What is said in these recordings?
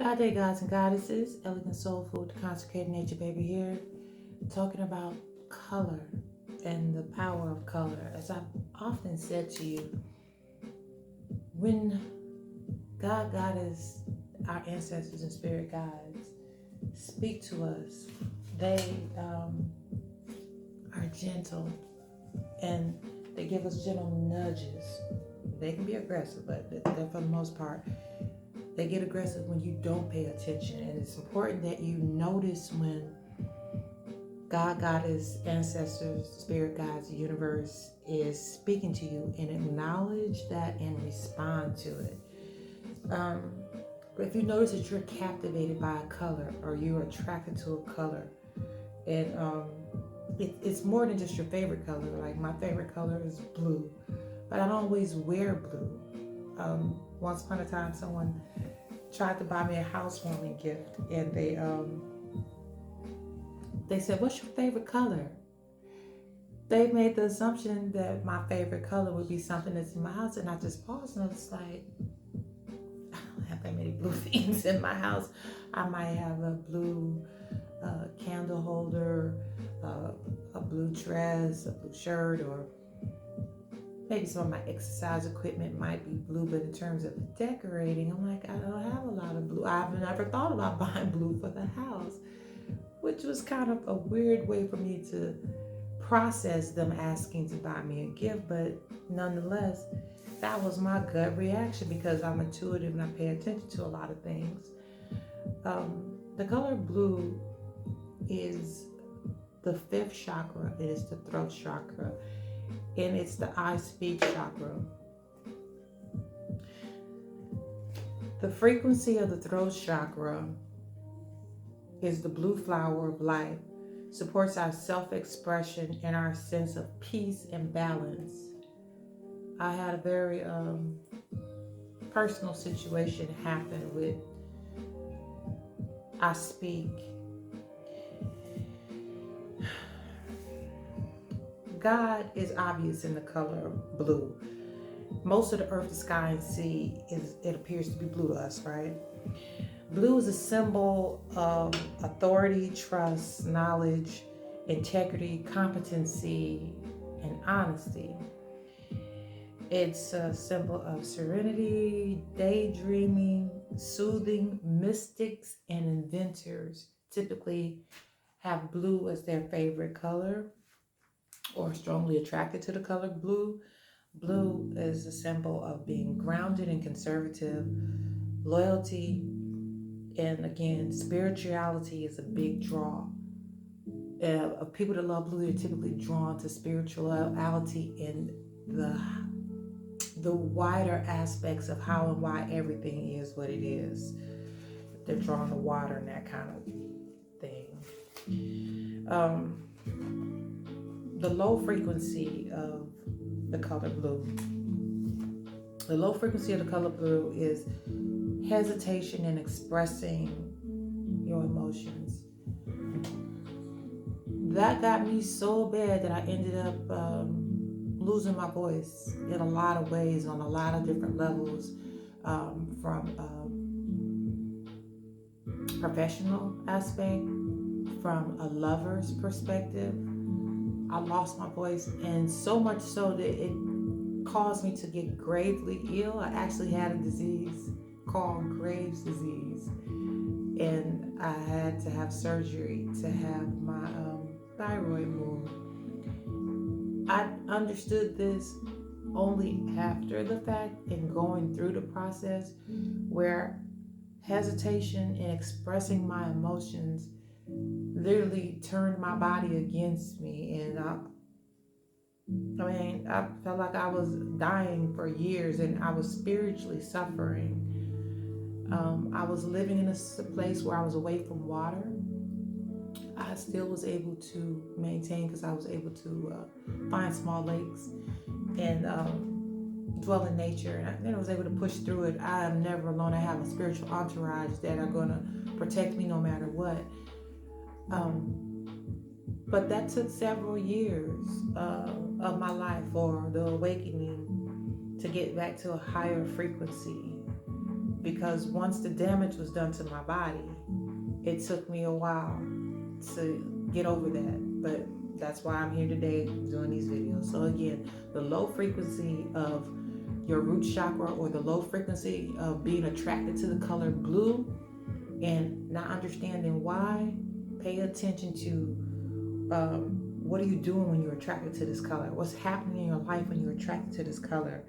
God day, gods and goddesses. Elegant soul food, consecrated nature baby here, talking about color and the power of color. As I've often said to you, when God, goddess, our ancestors and spirit guides speak to us, they are gentle and they give us gentle nudges. They can be aggressive, but they're for the most part. They get aggressive when you don't pay attention, and it's important that you notice when God, goddess, ancestors, spirit guides, the universe is speaking to you, and acknowledge that and respond to it. If you notice that you're captivated by a color or you're attracted to a color, and it's more than just your favorite color. Like my favorite color is blue, but I don't always wear blue. Once upon a time, someone tried to buy me a housewarming gift, and they said, "What's your favorite color?" They made the assumption that my favorite color would be something that's in my house, and I just paused and I was like, I don't have that many blue things in my house. I might have a blue candle holder, a blue dress, a blue shirt, or maybe some of my exercise equipment might be blue, but in terms of decorating, I'm like, I don't have a lot of blue. I've never thought about buying blue for the house, which was kind of a weird way for me to process them asking to buy me a gift. But nonetheless, that was my gut reaction because I'm intuitive and I pay attention to a lot of things. The color blue is the fifth chakra. It is the throat chakra. And it's the I speak chakra. The frequency of the throat chakra is the blue flower of life, supports our self-expression and our sense of peace and balance. I had a very personal situation happen with I speak. God is obvious in the color blue. Most of the earth, the sky, and sea, it appears to be blue to us, right? Blue is a symbol of authority, trust, knowledge, integrity, competency, and honesty. It's a symbol of serenity, daydreaming, soothing. Mystics and inventors typically have blue as their favorite color, or strongly attracted to the color blue. Blue is a symbol of being grounded and conservative, loyalty, and again, spirituality is a big draw. Of people that love blue, they're typically drawn to spirituality and the wider aspects of how and why everything is what it is. They're drawn to water and that kind of thing. The low frequency of the color blue. The low frequency of the color blue is hesitation in expressing your emotions. That got me so bad that I ended up losing my voice in a lot of ways, on a lot of different levels, from a professional aspect, from a lover's perspective. I lost my voice, and so much so that it caused me to get gravely ill. I actually had a disease called Graves' disease, and I had to have surgery to have my thyroid moved. I understood this only after the fact and going through the process, where hesitation in expressing my emotions literally turned my body against me, and I felt like I was dying for years, and I was spiritually suffering. I was living in a place where I was away from water. I still was able to maintain because I was able to find small lakes and dwell in nature, and then I was able to push through it. I am never alone. I have a spiritual entourage that are going to protect me no matter what. But that took several years of my life for the awakening to get back to a higher frequency. because once the damage was done to my body, it took me a while to get over that. But that's why I'm here today doing these videos. So again, the low frequency of your root chakra, or the low frequency of being attracted to the color blue and not understanding why, pay attention to what are you doing when you're attracted to this color? What's happening in your life when you're attracted to this color?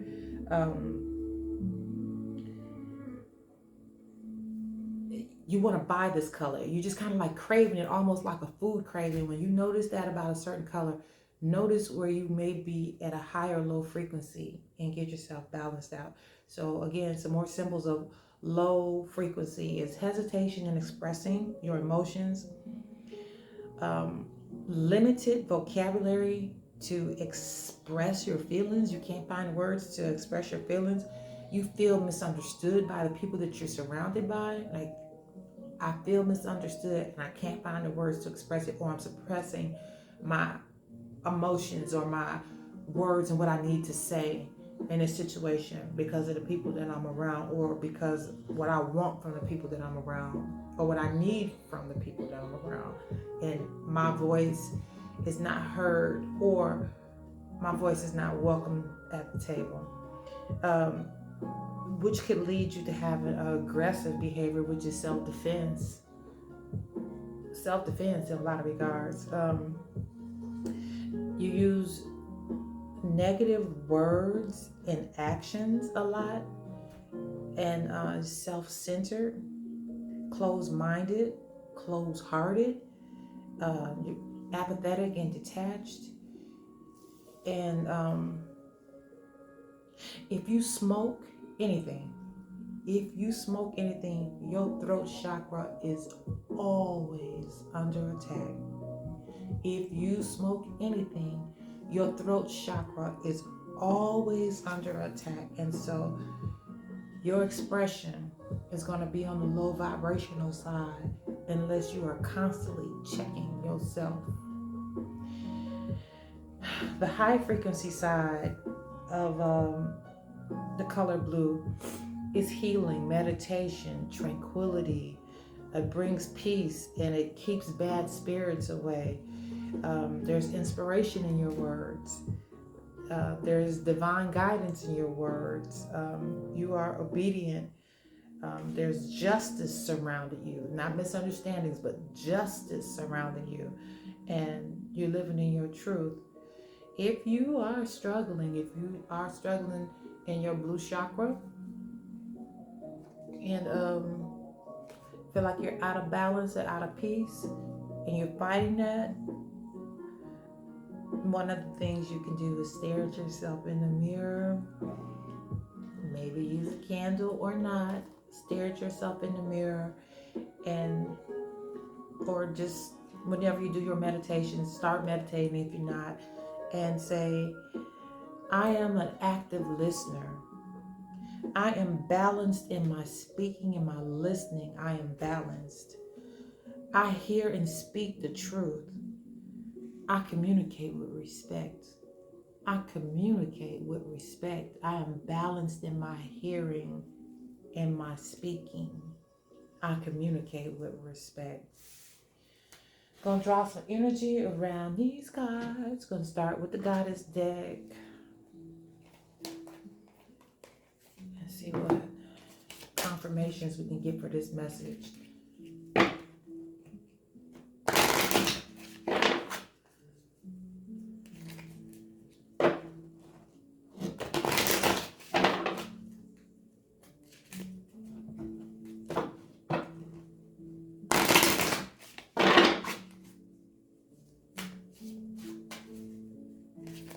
You want to buy this color. You just kind of like craving it, almost like a food craving. When you notice that about a certain color, notice where you may be at a high or low frequency and get yourself balanced out. So again, some more symbols of low frequency is hesitation in expressing your emotions, limited vocabulary to express your feelings. You can't find words to express your feelings. You feel misunderstood by the people that you're surrounded by. Like, I feel misunderstood and I can't find the words to express it, or I'm suppressing my emotions or my words and what I need to say in a situation because of the people that I'm around, or because what I want from the people that I'm around, or what I need from the people that I'm around. And my voice is not heard, or my voice is not welcome at the table. Which could lead you to have an aggressive behavior, which is self-defense. Self-defense in a lot of regards. You use negative words and actions a lot, and self-centered, closed-minded, closed-hearted, apathetic and detached. And if you smoke anything, your throat chakra is always under attack. If you smoke anything, your throat chakra is always under attack. And so your expression is going to be on the low vibrational side unless you are constantly checking yourself. The high frequency side of the color blue is healing, meditation, tranquility. It brings peace and it keeps bad spirits away. There's inspiration in your words. There's divine guidance in your words. You are obedient. There's justice surrounding you, not misunderstandings, but justice surrounding you. And you're living in your truth. If you are struggling in your blue chakra and feel like you're out of balance or out of peace and you're fighting that, one of the things you can do is stare at yourself in the mirror. Maybe use a candle or not. Stare at yourself in the mirror, or just whenever you do your meditation, start meditating if you're not, and say, I am an active listener. I am balanced in my speaking and my listening. I am balanced. I hear and speak the truth. I communicate with respect. I communicate with respect. I am balanced in my hearing and my speaking. I communicate with respect. Gonna draw some energy around these cards. Gonna start with the Goddess deck. And see what confirmations we can get for this message.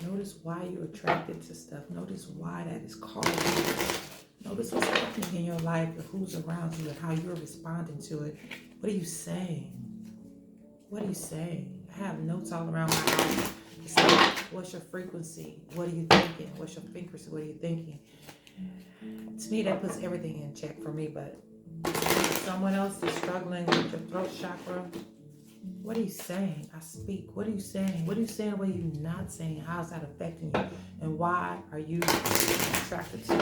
Notice why you're attracted to stuff. Notice why that is calling you. Notice what's happening in your life and who's around you and how you're responding to it. What are you saying? What are you saying? I have notes all around my house. It's like, what's your frequency? What are you thinking? What's your frequency? What are you thinking? To me, that puts everything in check for me. But if someone else is struggling with your throat chakra, what are you saying? I speak. What are you saying? What are you saying? What are you not saying? How is that affecting you? And why are you attracted to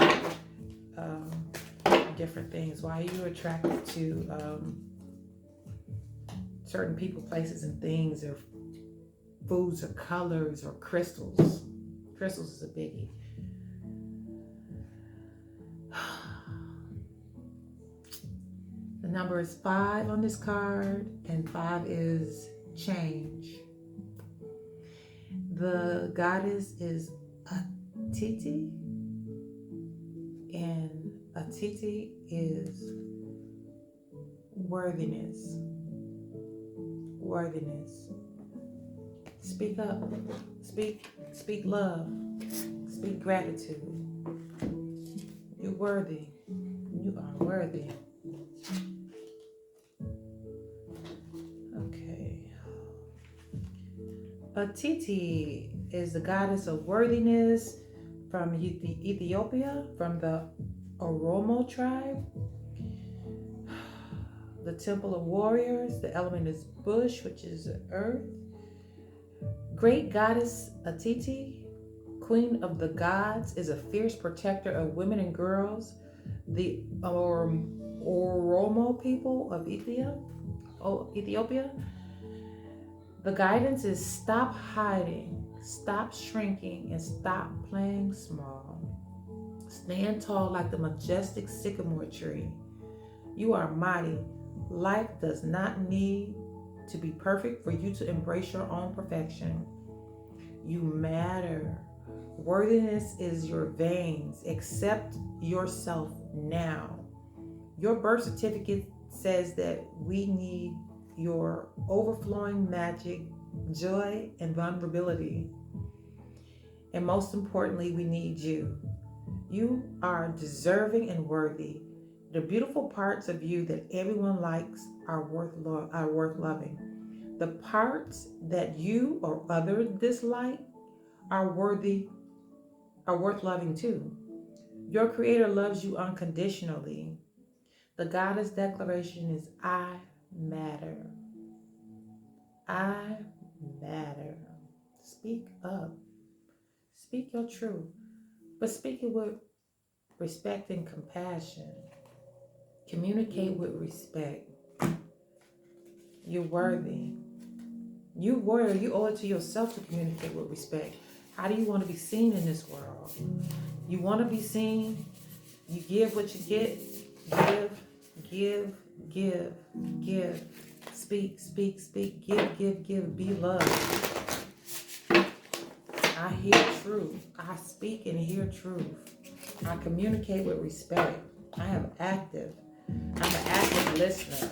different things. Why are you attracted to certain people, places, and things, or foods, or colors, or crystals? Crystals is a biggie. The number is 5 on this card, and 5 is change. The goddess is Atiti, and Atiti is worthiness. Worthiness. Speak up. Speak love. Speak gratitude. You're worthy. You are worthy. Okay. Atiti is the goddess of worthiness from Ethiopia, from the Oromo tribe. The temple of warriors. The element is bush, which is earth. Great goddess Atiti, queen of the gods, is a fierce protector of women and girls. The Oromo people of Ethiopia. The guidance is stop hiding, stop shrinking, and stop playing small. Stand tall like the majestic sycamore tree. You are mighty. Life does not need to be perfect for you to embrace your own perfection. You matter. Worthiness is your veins. Accept yourself now. Your birth certificate says that we need your overflowing magic, joy, and vulnerability. And most importantly, we need you. You are deserving and worthy. The beautiful parts of you that everyone likes are worth loving. The parts that you or others dislike are worth loving too. Your creator loves you unconditionally. The goddess declaration is I matter. I matter. Speak up. Speak your truth, but speak it with respect and compassion. Communicate with respect. You're worthy. You owe it to yourself to communicate with respect. How do you want to be seen in this world? You want to be seen. You give what you get. Give. Speak. Give. Be loved. I hear truth. I speak and hear truth. I communicate with respect. I am active. I'm an active listener.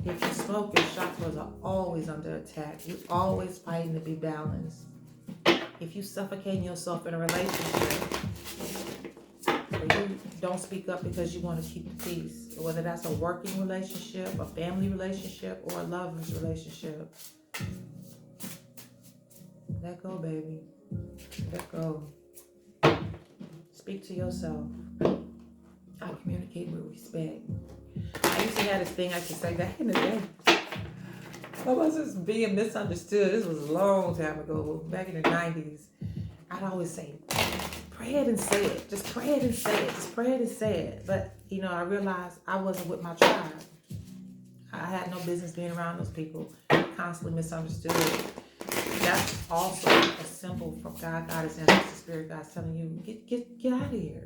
If you smoke, your chakras are always under attack. You're always fighting to be balanced. If you suffocate yourself in a relationship, or you don't speak up because you want to keep the peace, whether that's a working relationship, a family relationship, or a lover's relationship, let go, baby. Let go. Speak to yourself. I communicate with respect. I used to have this thing I could say back in the day. I was just being misunderstood. This was a long time ago, back in the 90s. I'd always say, pray it and say it. Just pray it and say it. Just pray it and say it. But, I realized I wasn't with my tribe. I had no business being around those people. Constantly misunderstood. That's also a symbol from God, Goddess, and the Spirit God's telling you, get out of here.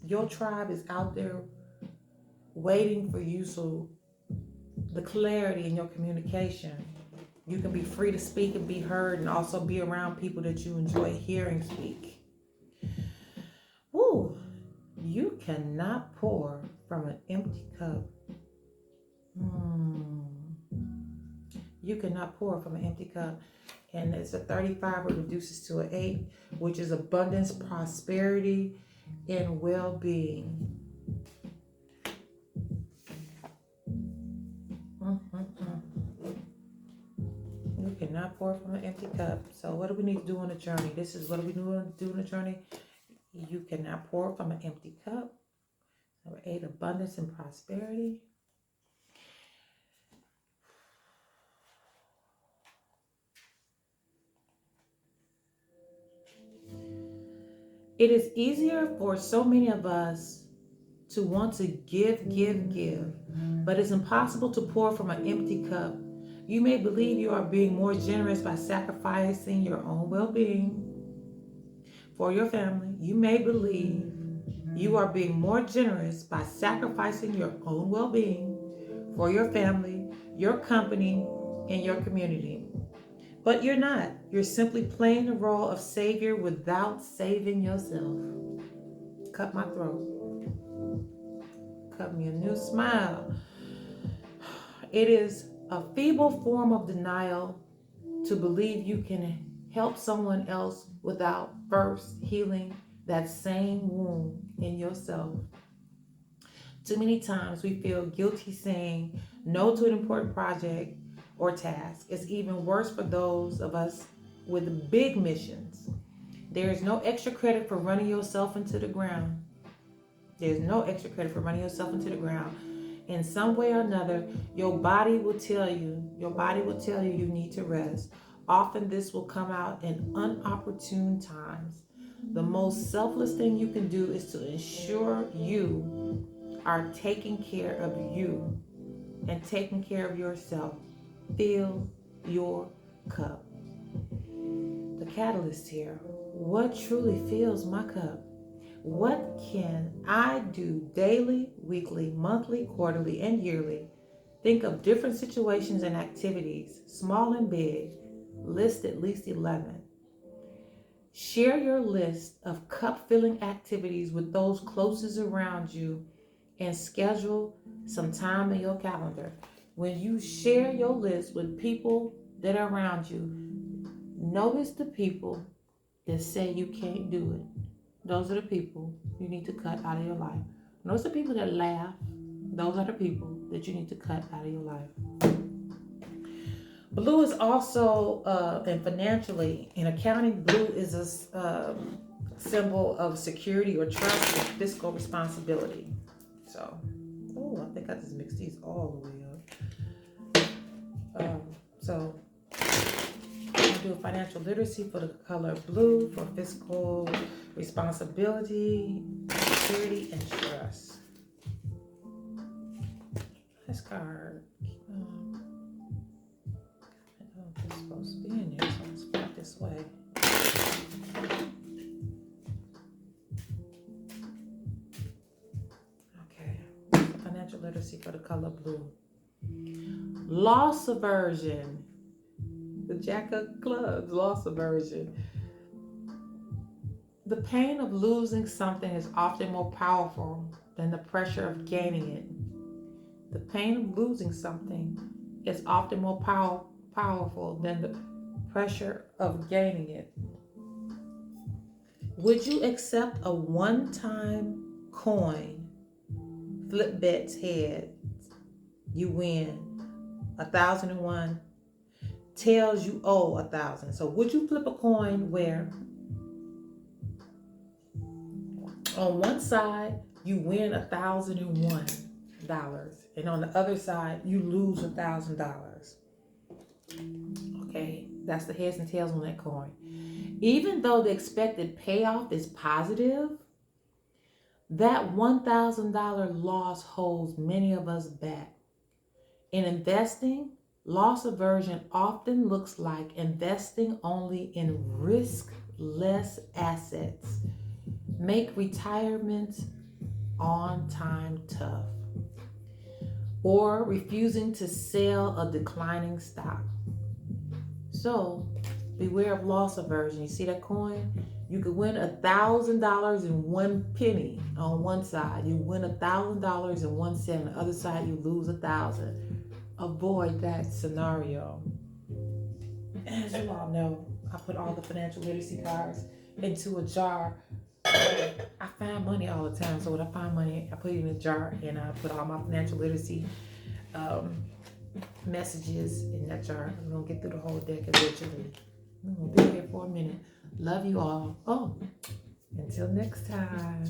Your tribe is out there waiting for you, so the clarity in your communication, you can be free to speak and be heard, and also be around people that you enjoy hearing speak. Woo! You cannot pour from an empty cup. You cannot pour from an empty cup. And it's a 35, it reduces to an 8, which is abundance, prosperity, and well-being. You cannot pour from an empty cup. So what do we need to do on the journey? This is what we do on the journey. You cannot pour from an empty cup. Number 8, abundance and prosperity. It is easier for so many of us to want to give, but it's impossible to pour from an empty cup. You may believe you are being more generous by sacrificing your own well-being for your family. You may believe you are being more generous by sacrificing your own well-being for your family, your company, and your community. But you're not. You're simply playing the role of savior without saving yourself. Cut my throat. Cut me a new smile. It is a feeble form of denial to believe you can help someone else without first healing that same wound in yourself. Too many times we feel guilty saying no to an important project or task. It's even worse for those of us with big missions. There is no extra credit for running yourself into the ground. There's no extra credit for running yourself into the ground. In some way or another, your body will tell you you need to rest. Often this will come out in unopportune times. The most selfless thing you can do is to ensure you are taking care of you and taking care of yourself. Fill your cup. The catalyst here. What truly fills my cup? What can I do daily, weekly, monthly, quarterly, and yearly? Think of different situations and activities, small and big. List at least 11. Share your list of cup-filling activities with those closest around you and schedule some time in your calendar. When you share your list with people that are around you, notice the people that say you can't do it. Those are the people you need to cut out of your life. Notice the people that laugh. Those are the people that you need to cut out of your life. Blue is also, and financially, in accounting, blue is a symbol of security or trust and fiscal responsibility. So, I think I just mixed these all the way up. So, I'm going to do a financial literacy for the color blue for fiscal responsibility, security, and trust. This card. I don't know if it's supposed to be in there, so let's put it this way. Okay. Financial literacy for the color blue. Loss aversion. The Jack of Clubs, loss aversion. The pain of losing something is often more powerful than the pressure of gaining it. The pain of losing something is often more powerful than the pressure of gaining it. Would you accept a one-time coin, flip bets heads, you win 1,001, tails you owe 1,000. So would you flip a coin where on one side you win $1,001, and on the other side you lose $1,000? Okay, that's the heads and tails on that coin. Even though the expected payoff is positive, that $1,000 loss holds many of us back. In investing, loss aversion often looks like investing only in risk-less assets. Make retirement on time tough. Or refusing to sell a declining stock. So, beware of loss aversion. You see that coin? You could win $1,000 in 1 penny on one side. You win $1,000 in 1 cent. On the other side, you lose 1,000. Avoid that scenario. As you all know, I put all the financial literacy cards into a jar. I find money all the time, so when I find money, I put it in a jar and I put all my financial literacy messages in that jar. I'm gonna get through the whole deck eventually. I'm gonna be here for a minute. Love you all. Oh, until next time.